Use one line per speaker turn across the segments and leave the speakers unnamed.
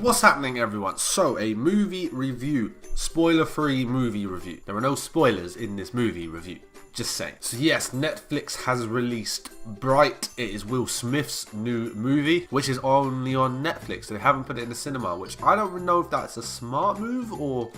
What's happening, everyone? So, a movie review, spoiler-free movie review. There are no spoilers in this movie review, just saying. So yes, Netflix has released Bright. It is Will Smith's new movie, which is only on Netflix. They haven't put it in the cinema, which I don't know if that's a smart move or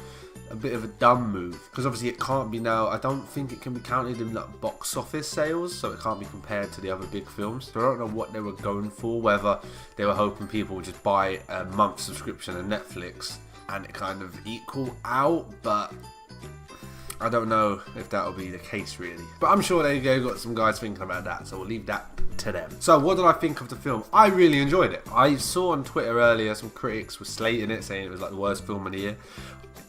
a bit of a dumb move, because obviously it can't be now. I don't think it can be counted in like box office sales, so it can't be compared to the other big films. So I don't know what they were going for, whether they were hoping people would just buy a month subscription to Netflix and it kind of equal out, but I don't know if that'll be the case really. But I'm sure they've got some guys thinking about that, so we'll leave that to them. So what did I think of the film? I really enjoyed it. I saw on Twitter earlier some critics were slating it, saying it was like the worst film of the year.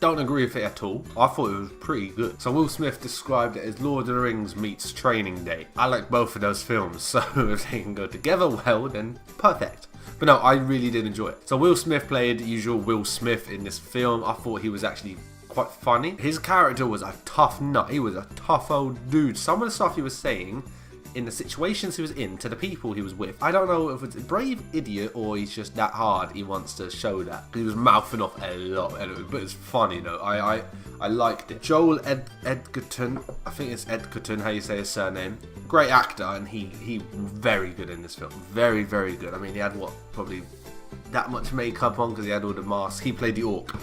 Don't agree with it at all. I thought it was pretty good. So Will Smith described it as Lord of the Rings meets Training Day. I like both of those films, so if they can go together well, then perfect. But no, I really did enjoy it. So Will Smith played usual Will Smith in this film. I thought he was actually quite funny. His character was a tough nut. He was a tough old dude. Some of the stuff he was saying in the situations he was in, to the people he was with, I don't know if it's a brave idiot or he's just that hard he wants to show that. He was mouthing off a lot, but it's funny though. I liked it. Joel Edgerton, I think it's Edgerton how you say his surname. Great actor, and he very good in this film. Very, very good. I mean, he had probably that much makeup on because he had all the masks. He played the orc,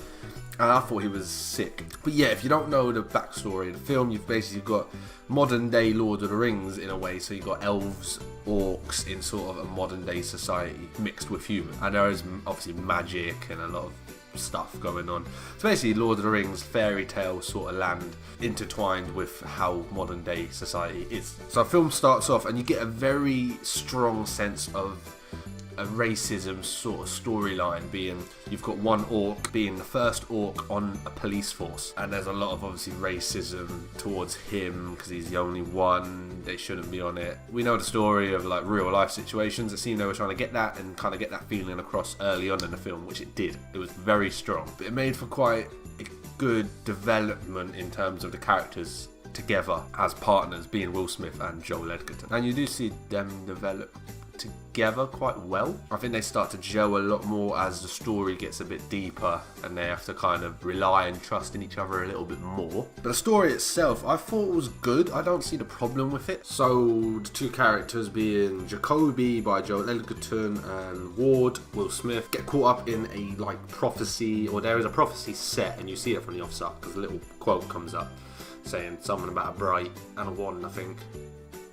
and I thought he was sick. But yeah, if you don't know the backstory of the film, you've basically got modern day Lord of the Rings in a way. So you've got elves, orcs in sort of a modern day society mixed with human. And there is obviously magic and a lot of stuff going on. So basically Lord of the Rings fairy tale sort of land intertwined with how modern day society is. So the film starts off and you get a very strong sense of a racism sort of storyline, being you've got one orc being the first orc on a police force, and there's a lot of obviously racism towards him because he's the only one, they shouldn't be on it. We know the story of like real life situations. It seemed they were trying to get that and kind of get that feeling across early on in the film, which it did. It was very strong, but it made for quite a good development in terms of the characters together as partners, being Will Smith and Joel Edgerton, and you do see them develop together quite well. I think they start to gel a lot more as the story gets a bit deeper and they have to kind of rely and trust in each other a little bit more. But the story itself, I thought was good. I don't see the problem with it. So the two characters being Jacoby by Joel Edgerton and Ward, Will Smith, get caught up in a like prophecy, or there is a prophecy set, and you see it from the offset because a little quote comes up saying something about a bright and a wand, I think.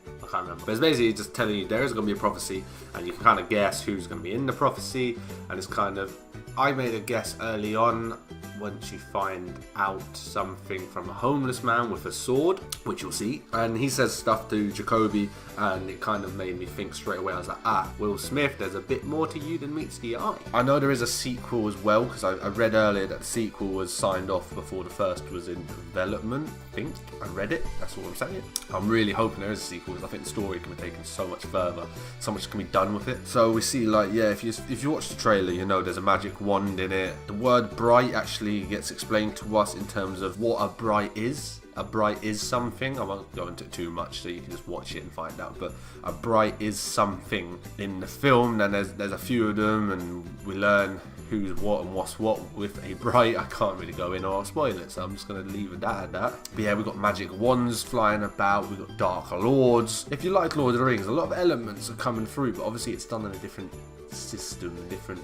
I can't remember. But it's basically just telling you there is going to be a prophecy, and you can kind of guess who's going to be in the prophecy. And it's kind of, I made a guess early on once you find out something from a homeless man with a sword, which you'll see. And he says stuff to Jacoby, and it kind of made me think straight away. I was like, Will Smith, there's a bit more to you than meets the eye. I know there is a sequel as well, because I read earlier that the sequel was signed off before the first was in development. I think I read it, that's what I'm saying. I'm really hoping there is a sequel, because I think the story can be taken so much further, so much can be done with it. So we see, like, yeah, if you watch the trailer, you know there's a magic wand in it. The word bright actually gets explained to us in terms of what a bright is. A bright is something. I won't go into it too much, so you can just watch it and find out. But a bright is something in the film. Then there's a few of them, and we learn who's what and what's what with a bright. I can't really go in or spoil it, so I'm just going to leave it at that. But yeah, we've got magic wands flying about. We've got dark lords. If you like Lord of the Rings, a lot of elements are coming through, but obviously it's done in a different system, different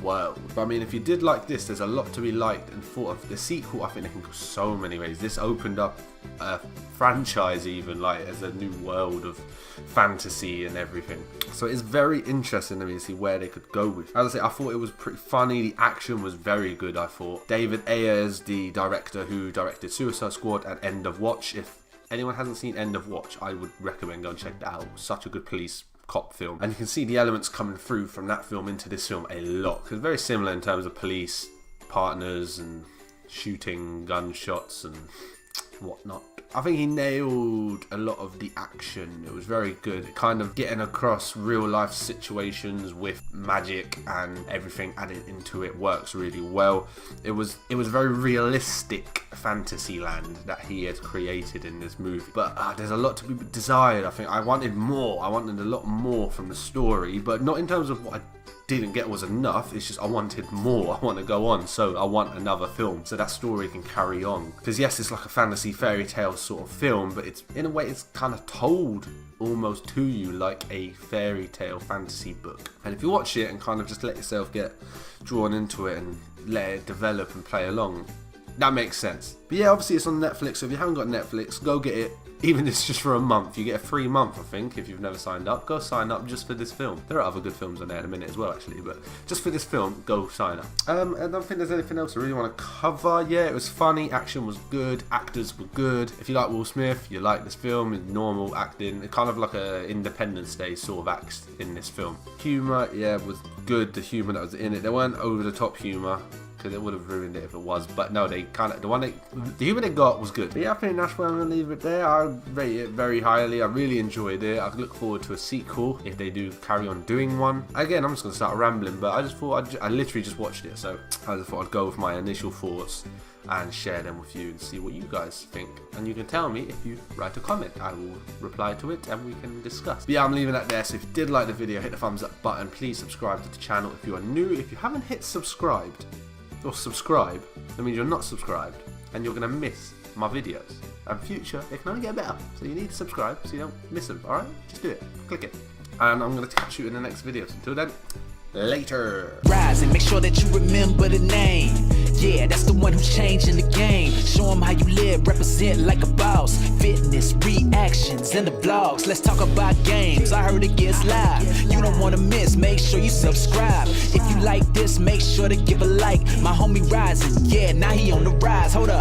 world. But I mean, if you did like this, there's a lot to be liked and thought of. The sequel, I think they can go so many ways. This opened up a franchise even, like as a new world of fantasy and everything. So it's very interesting to me to see where they could go with. As I say, I thought it was pretty funny. The action was very good, I thought. David Ayer is the director who directed Suicide Squad and End of Watch. If anyone hasn't seen End of Watch, I would recommend go and check that out. Such a good police cop film, and you can see the elements coming through from that film into this film a lot, because very similar in terms of police partners and shooting gunshots and whatnot. I think he nailed a lot of the action. It was very good, kind of getting across real life situations with magic and everything added into it works really well. It was very realistic fantasy land that he has created in this movie, but there's a lot to be desired. I think I wanted more. I wanted a lot more from the story, but not in terms of what I didn't get was enough. It's just I wanted more. I want to go on, so I want another film so that story can carry on. Because yes, it's like a fantasy fairy tale sort of film, but it's in a way it's kind of told almost to you like a fairy tale fantasy book. And if you watch it and kind of just let yourself get drawn into it and let it develop and play along, that makes sense. But yeah, obviously it's on Netflix, so if you haven't got Netflix, go get it. Even if it's just for a month, you get a free month, I think, if you've never signed up. Go sign up just for this film. There are other good films on there in a minute as well, actually, but just for this film, go sign up. I don't think there's anything else I really want to cover. Yeah, it was funny, action was good, actors were good. If you like Will Smith, you like this film, it's normal acting. It's kind of like a Independence Day sort of act in this film. Humour, yeah, was good, the humour that was in it. There weren't over-the-top humour, because it would have ruined it if it was, but no, they kind of, the humor they got was good. But yeah, I think that's where I'm going to leave it there. I rate it very highly. I really enjoyed it. I look forward to a sequel if they do carry on doing one. Again, I'm just going to start rambling, but I just thought, I literally just watched it, so I just thought I'd go with my initial thoughts and share them with you and see what you guys think. And you can tell me if you write a comment. I will reply to it and we can discuss. But yeah, I'm leaving that there. So if you did like the video, hit the thumbs up button. Please subscribe to the channel if you are new. If you haven't hit subscribed, or subscribe, that means you're not subscribed and you're going to miss my videos. And future, it can only get better. So you need to subscribe so you don't miss them, alright? Just do it. Click it. And I'm going to catch you in the next video. So until then, later.
Rise and make sure that you remember the name. Yeah, that's the one who's changing the game. Show them how you live, represent like a boss. Fitness, reactions, and the vlogs. Let's talk about games. I heard it gets live. You don't want to miss, make sure you subscribe. If you like this, make sure to give a like. My homie Rising, yeah, now he on the rise. Hold up.